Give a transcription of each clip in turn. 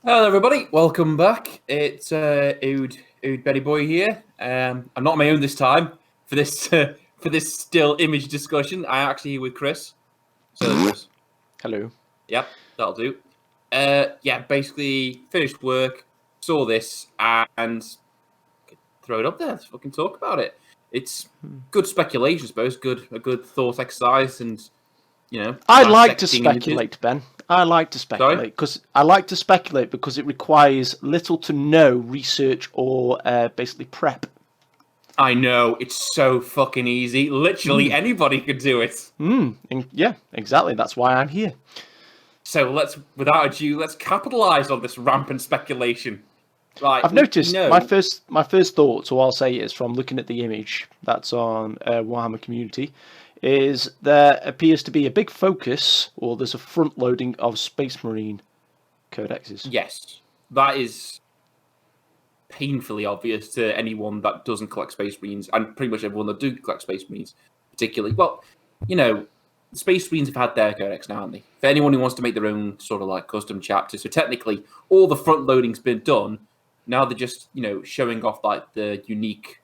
Hello, everybody. Welcome back. It's Ood Betty Boy here. I'm not on my own this time for this for this still image discussion. I'm actually here with Chris. So, hello, Chris. Hello. Yep, that'll do. Yeah, basically finished work, saw this, and throw it up there. Let's fucking talk about it. It's good speculation, I suppose. A good thought exercise, and I like to dissecting images. speculate, Ben. I like to Sorry. speculate because it requires little to no research or basically prep. I know it's so fucking easy. Literally anybody could do it. Yeah, exactly. That's why I'm here. So without ado, let's capitalize on this rampant speculation. Right, I've we noticed know. my first thoughts, or I'll say is from looking at the image that's on Warhammer Community, is there appears to be a big focus, or there's a front loading of Space Marine codexes. Yes, that is painfully obvious to anyone that doesn't collect Space Marines, and pretty much everyone that do collect Space Marines, particularly. Well, Space Marines have had their codex now, haven't they? For anyone who wants to make their own sort of like custom chapter, so technically all the front loading's been done. Now they're just showing off like the unique,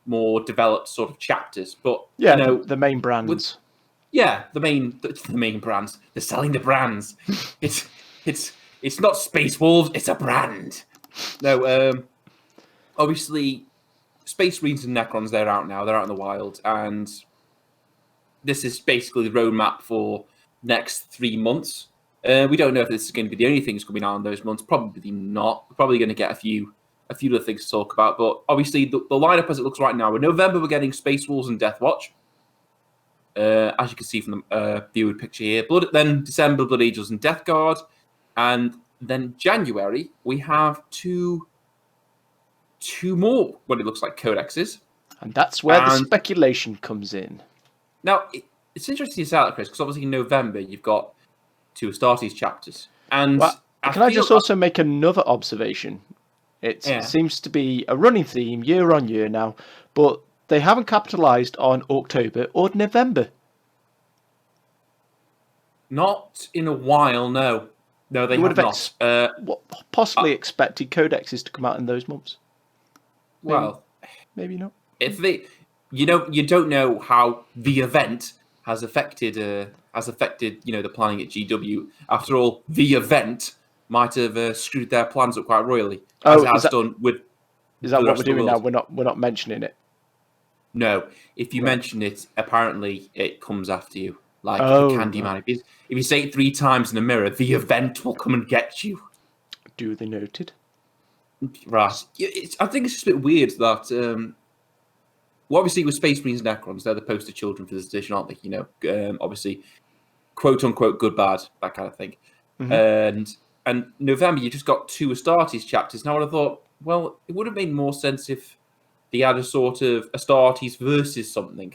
more developed sort of chapters. But Yeah, the main brands. the main brands. They're selling the brands. it's not Space Wolves. It's a brand. No, obviously, Space Marines and Necrons, they're out now. They're out in the wild, and this is basically the roadmap for next 3 months. We don't know if this is going to be the only things coming out in those months. Probably not. We're probably going to get a few other things to talk about. But obviously, the lineup as it looks right now, in November, we're getting Space Wolves and Death Watch. As you can see from the viewed picture here. Then December, Blood Angels and Death Guard. And then January, we have two more, what it looks like, codexes. And that's where the speculation comes in. Now, it's interesting to say that, Chris, because obviously in November, you've got 2 Astartes chapters. And can I just also make another observation? It seems to be a running theme year on year now, but they haven't capitalised on October or November. Not in a while, no. No, they have not. Possibly expected codexes to come out in those months. Maybe not. If they, you don't know how the event has affected the planning at GW. After all, the event might have screwed their plans up quite royally, as it has done with. Is that what we're doing now? We're not mentioning it. No, if you mention it, apparently it comes after you, like the Candyman. If you say it 3 times in a mirror, the event will come and get you. Duly noted. Right. I think it's just a bit weird that. Well, obviously, with Space Marines and Necrons, they're the poster children for this edition, aren't they? Obviously, quote unquote, good, bad, that kind of thing. Mm-hmm. And November, you just got 2 Astartes chapters. Now, I thought, well, it would have made more sense if they had a sort of Astartes versus something.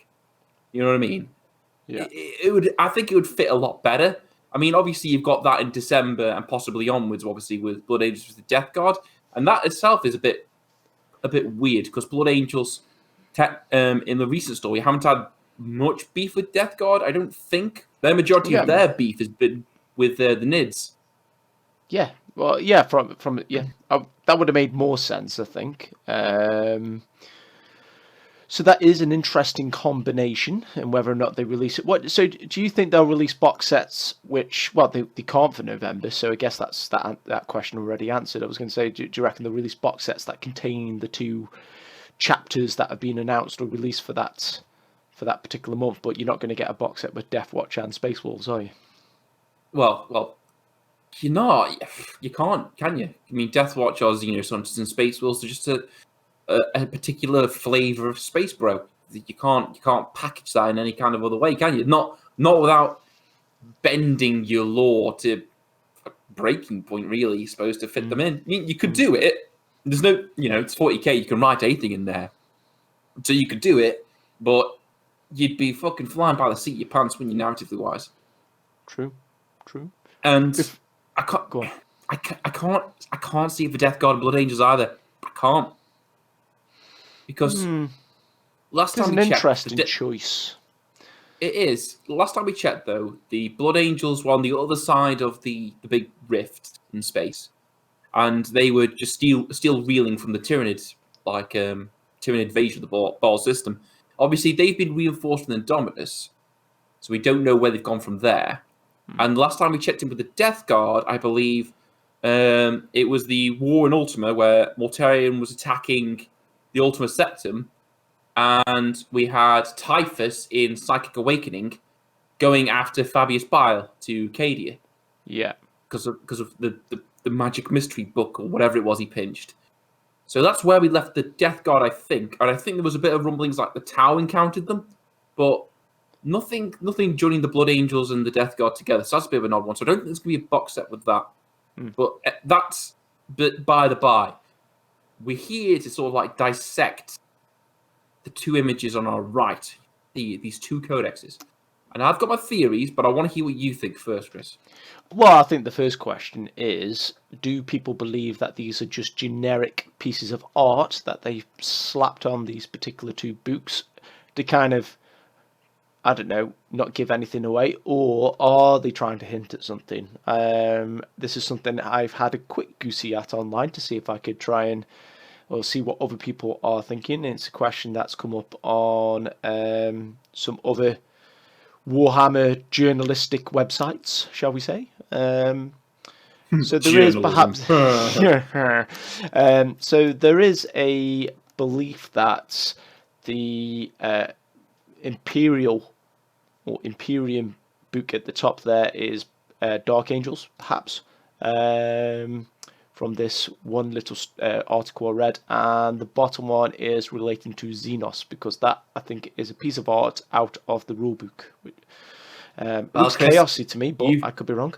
You know what I mean? Yeah. It would. I think it would fit a lot better. I mean, obviously, you've got that in December and possibly onwards, obviously, with Blood Angels with the Death Guard. And that itself is a bit weird, because Blood Angels, in the recent story, haven't had much beef with Death Guard. I don't think their majority of their beef has been with the Nids. Yeah, well, yeah, from that would have made more sense, I think. So that is an interesting combination, and whether or not they release it. So do you think they'll release box sets? Which, well, they can't for November, so I guess that's that question already answered. I was going to say, do you reckon they'll release box sets that contain the 2 chapters that have been announced or released for that particular month? But you're not going to get a box set with Death Watch and Space Wolves, are you? Well, you're not. You can't, can you? I mean, Death Watch or Hunters and Space Wolves are just a particular flavor of Space Bro. You can't package that in any kind of other way, can you? Not without bending your lore to a breaking point, really. You're supposed to fit them in. I mean, you could do it. There's no, it's 40k. You can write anything in there, so you could do it, but you'd be fucking flying by the seat of your pants when you're narratively wise. True. And I can't go on. I can't see it for Death Guard and Blood Angels either. I can't. Because last time we checked, interesting choice. It is. Last time we checked, though, the Blood Angels were on the other side of the big rift in space. and they were just still reeling from the Tyranids, like Tyranid invasion of the Ball system. Obviously, they've been reinforced in Indomitus, so we don't know where they've gone from there. And last time we checked in with the Death Guard, I believe it was the war in Ultima where Mortarion was attacking the Ultima Septum, and we had Typhus in Psychic Awakening going after Fabius Bile to Cadia. Yeah. Because of the magic mystery book or whatever it was he pinched. So that's where we left the Death Guard, I think. And I think there was a bit of rumblings like the Tau encountered them, but nothing joining the Blood Angels and the Death Guard together. So that's a bit of an odd one. So I don't think there's going to be a box set with that. But that's by the by. We're here to sort of like dissect the two images on our right, these two codexes. And I've got my theories, but I want to hear what you think first, Chris. Well, I think the first question is, do people believe that these are just generic pieces of art that they've slapped on these particular two books to kind of, I don't know, not give anything away, or are they trying to hint at something? This is something I've had a quick goosey at online to see if I could try and, or see what other people are thinking. And it's a question that's come up on some other Warhammer journalistic websites, shall we say? So there is perhaps, so there is a belief that the Imperial or Imperium book at the top there is Dark Angels, perhaps, from this one little article I read, and the bottom one is relating to Xenos, because that, I think, is a piece of art out of the rulebook. Looks chaosy to me, but I could be wrong.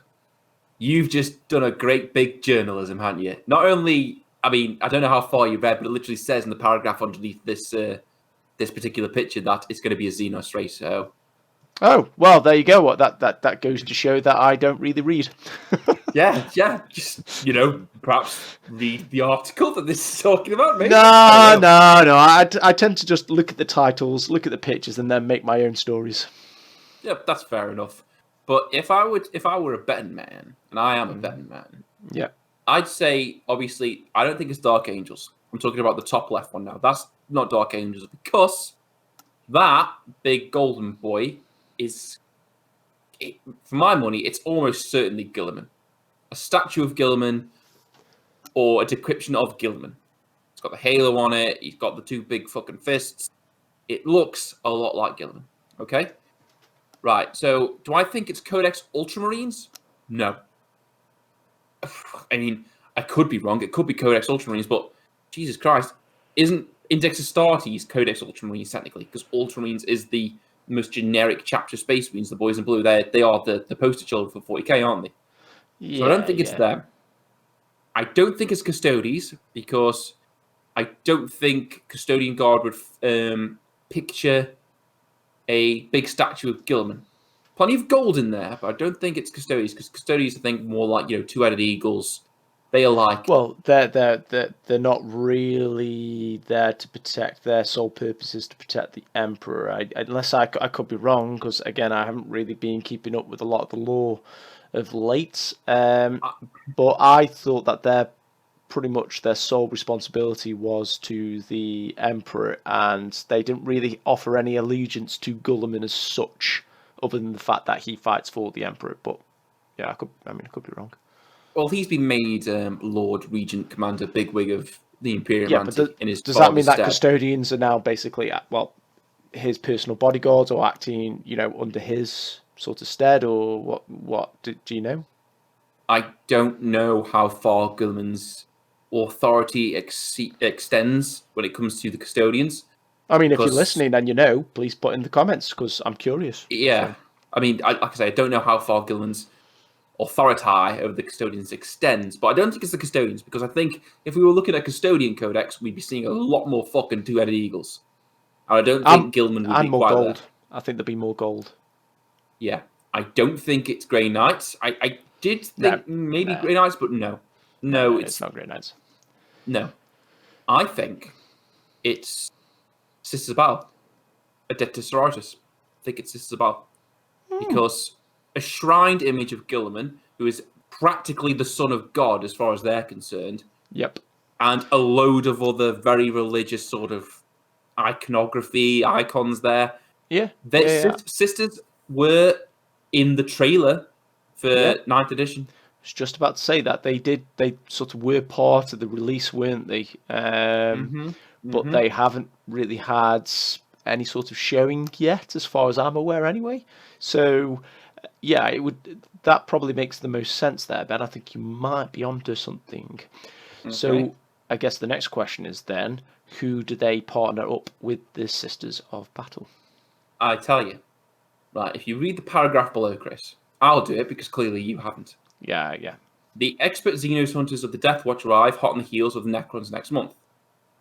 You've just done a great big journalism, haven't you? Not only, I mean, I don't know how far you read, but it literally says in the paragraph underneath this this particular picture that it's going to be a Xenos race. So, oh well, there you go. What that goes to show that I don't really read. yeah. Just perhaps read the article that this is talking about. Maybe. No. I tend to just look at the titles, look at the pictures, and then make my own stories. Yep, that's fair enough. But if I were a betting man, and I am a betting man, yeah, I'd say obviously I don't think it's Dark Angels. I'm talking about the top left one now. That's not Dark Angels because that big golden boy is, for my money, it's almost certainly Guilliman. A statue of Guilliman or a depiction of Guilliman. It's got the halo on it. He's got the two big fucking fists. It looks a lot like Guilliman. Okay? Right, so do I think it's Codex Ultramarines? No. I mean, I could be wrong. It could be Codex Ultramarines, but Jesus Christ, isn't Index Astartes Codex Ultramarines technically? Because Ultramarines is the most generic chapter of Space Marines, the boys in blue. They are the poster children for 40k, aren't they? Yeah, so I don't think it's them. I don't think it's Custodes, because I don't think Custodian Guard would picture a big statue of Guilliman. Plenty of gold in there, but I don't think it's Custodes, because Custodes I think more like two-headed eagles. They are like, well, they're not really there to protect. Their sole purpose is to protect the Emperor. Unless I could be wrong, because again I haven't really been keeping up with a lot of the lore of late. But I thought that their sole responsibility was to the Emperor, and they didn't really offer any allegiance to Guilliman as such, other than the fact that he fights for the Emperor. But yeah, I could be wrong. Well, he's been made Lord Regent Commander Bigwig of the Imperium. Yeah, but does that mean that Custodians are now basically his personal bodyguards, or acting under his sort of stead, or what do you know? I don't know how far Guilliman's authority extends when it comes to the Custodians. I mean, if you're listening and please put in the comments, because I'm curious. Yeah. So. I mean, like I say, I don't know how far Guilliman's authority over the Custodians extends, but I don't think it's the Custodians, because I think if we were looking at Custodian Codex, we'd be seeing a lot more fucking two-headed eagles. And I don't think Guilliman would be more quite gold. There. I think there'd be more gold. Yeah. I don't think it's Grey Knights. I did think maybe Grey Knights, but no. No, it's not Grey Knights. No. I think it's Sisters of Battle. Adeptus Sororitas. I think it's Sisters of Battle. Because a shrined image of Guilliman, who is practically the son of God as far as they're concerned. Yep. And a load of other very religious sort of iconography, icons there. Yeah. Their Yeah. sisters were in the trailer for Yeah. 9th edition. I was just about to say that they sort of were part of the release, weren't they? But they haven't really had any sort of showing yet, as far as I'm aware, anyway. So, yeah, that probably makes the most sense there, Ben. I think you might be onto something. Okay. So, I guess the next question is then, who do they partner up with the Sisters of Battle? I tell you, right, if you read the paragraph below, Chris, I'll do it because clearly you haven't. Yeah. The expert Xenos hunters of the Death Watch arrive hot on the heels of the Necrons next month,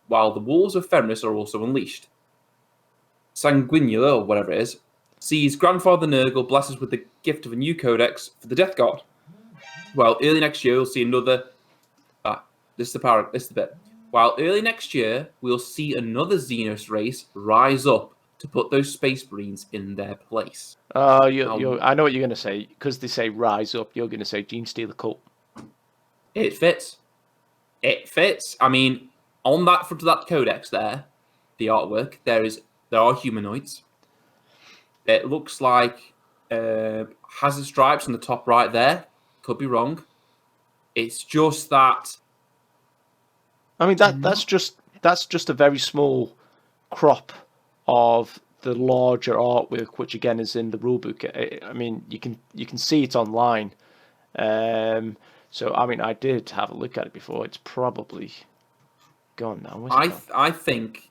while the wolves of Fenris are also unleashed. Sanguinula, or whatever it is, sees Grandfather Nurgle bless us with the gift of a new codex for the Death Guard. While early next year we'll see another... this is the bit. While early next year we'll see another Xenos race rise up to put those Space Marines in their place. I know what you're going to say, because they say rise up, you're going to say Genestealer Cult. It fits. It fits. I mean, on that front of that codex there, the artwork, there are humanoids. It looks like hazard stripes on the top right there. Could be wrong. It's just that. I mean that's just a very small crop of the larger artwork, which again is in the rulebook. I mean, you can see it online. So I mean, I did have a look at it before. It's probably gone now. I think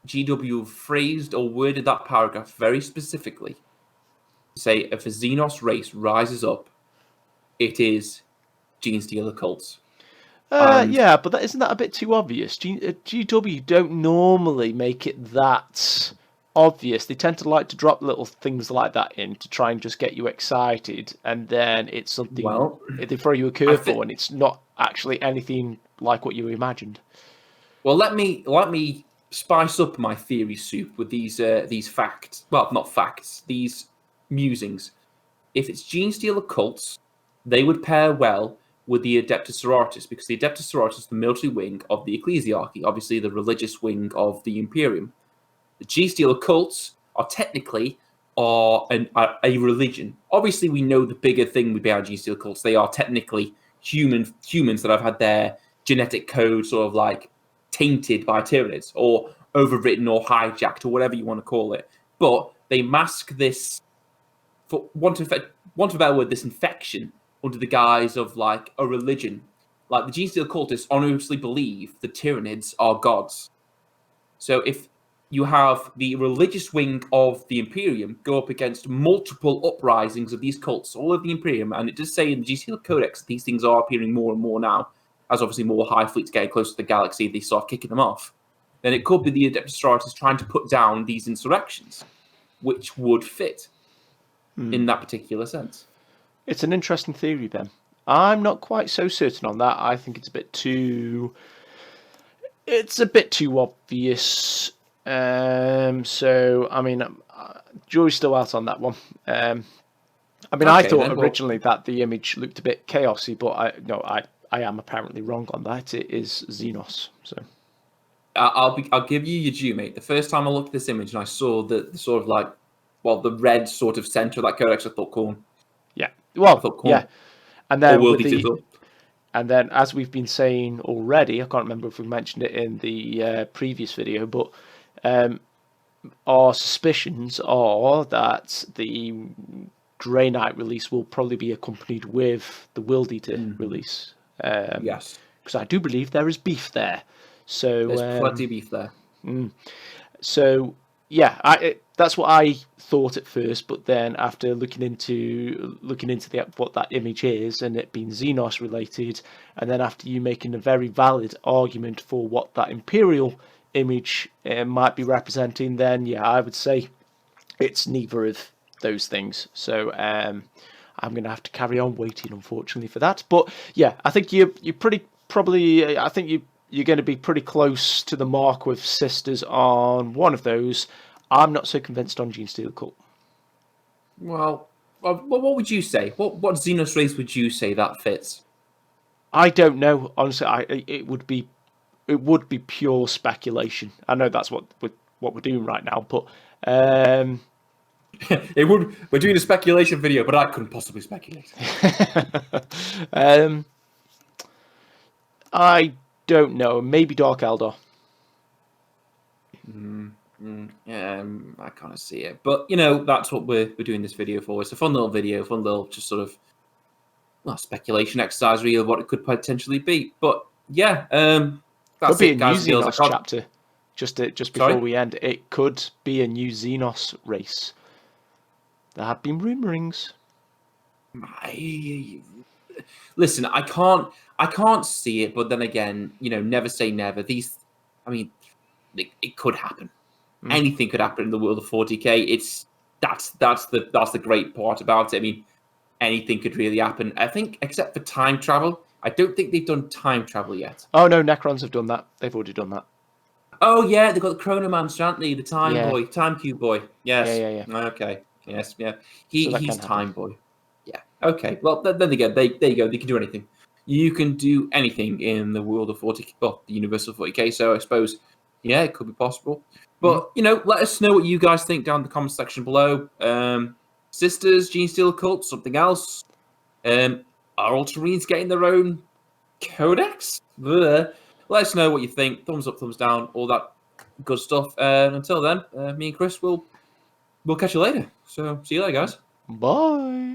GW phrased or worded that paragraph very specifically. Say if a Xenos race rises up, it is Genestealer cults. Yeah, but isn't that a bit too obvious? GW don't normally make it that obvious. They tend to like to drop little things like that in to try and just get you excited, and then it's something. Well, they throw you a curveball, and it's not actually anything like what you imagined. Well, let me spice up my theory soup with these facts. Well, not facts. These musings. If it's Genestealer cults, they would pair well with the Adeptus Sororitas, because the Adeptus Sororitas is the military wing of the Ecclesiarchy, obviously the religious wing of the Imperium. The Genestealer cults are technically a religion. Obviously, we know the bigger thing behind Genestealer cults. They are technically humans that have had their genetic code sort of like tainted by Tyranids, or overwritten, or hijacked, or whatever you want to call it. But they mask this, for want of a better word, this infection under the guise of like a religion. Like the Genestealer cultists honestly believe the Tyranids are gods. So if you have the religious wing of the Imperium go up against multiple uprisings of these cults all over the Imperium, and it does say in the Genestealer Codex these things are appearing more and more now, as obviously more Hive fleets getting closer to the galaxy, they start kicking them off, then it could be the Adeptus Sororitas trying to put down these insurrections, which would fit in that particular sense. It's an interesting theory, Ben. I'm not quite so certain on that. I think it's a bit too obvious. So, I mean, jury's still out on that one. I mean, I thought originally that the image looked a bit chaosy, but I am apparently wrong on that. It is Xenos. So I'll give you your due, mate. The first time I looked at this image and I saw the sort of like, well, the red sort of center of that codex, I thought corn. Yeah. Well, yeah. And then as we've been saying already, I can't remember if we mentioned it in the previous video, but our suspicions are that the Grey Knight release will probably be accompanied with the World Eater release. Yes. Because I do believe there is beef there. So there's plenty of beef there. So yeah, that's what I thought at first, but then after looking into what that image is, and it being Xenos related, and then after you making a very valid argument for what that Imperial image might be representing, then yeah, I would say it's neither of those things. So I'm going to have to carry on waiting, unfortunately, for that. But yeah, I think you're going to be pretty close to the mark with Sisters on one of those. I'm not so convinced on Genestealer Cult. Well, What would you say? What Xenos race would you say that fits? I don't know. Honestly, it would be pure speculation. I know that's what we're doing right now, but It would. We're doing a speculation video, but I couldn't possibly speculate. I don't know. Maybe Dark Eldar. I kind of see it, but you know that's what we're doing this video for. It's a fun little video, fun little just sort of speculation exercise, really, of what it could potentially be. But yeah, that's Could be it, a guys new and girls. Xenos chapter. Just before Sorry? we end, it could be a new Xenos race. There have been rumorings. Listen, I can't see it, but then again, you know, never say never. I mean, it could happen. Anything could happen in the world of 40k. That's the great part about it. I mean, anything could really happen. I think, except for time travel, I don't think they've done time travel yet. Oh no, Necrons have done that. They've already done that. Oh yeah, they've got the Chronomancer, haven't they? The Time Yeah. Boy, Time Cube Boy. Yes. Yeah. Okay. Yes. Yeah. So that He's can happen. Time Boy. Yeah. Okay. Well, then again, there you go. They can do anything. You can do anything in the world of 40. Well, the universal 40k. So I suppose, yeah, it could be possible. But you know, let us know what you guys think down in the comment section below. Sisters, Gene Steel Cult, something else. Are Ultramarines getting their own codex? Ugh. Let us know what you think. Thumbs up, thumbs down, all that good stuff. Until then, me and Chris will catch you later. So see you later, guys. Bye.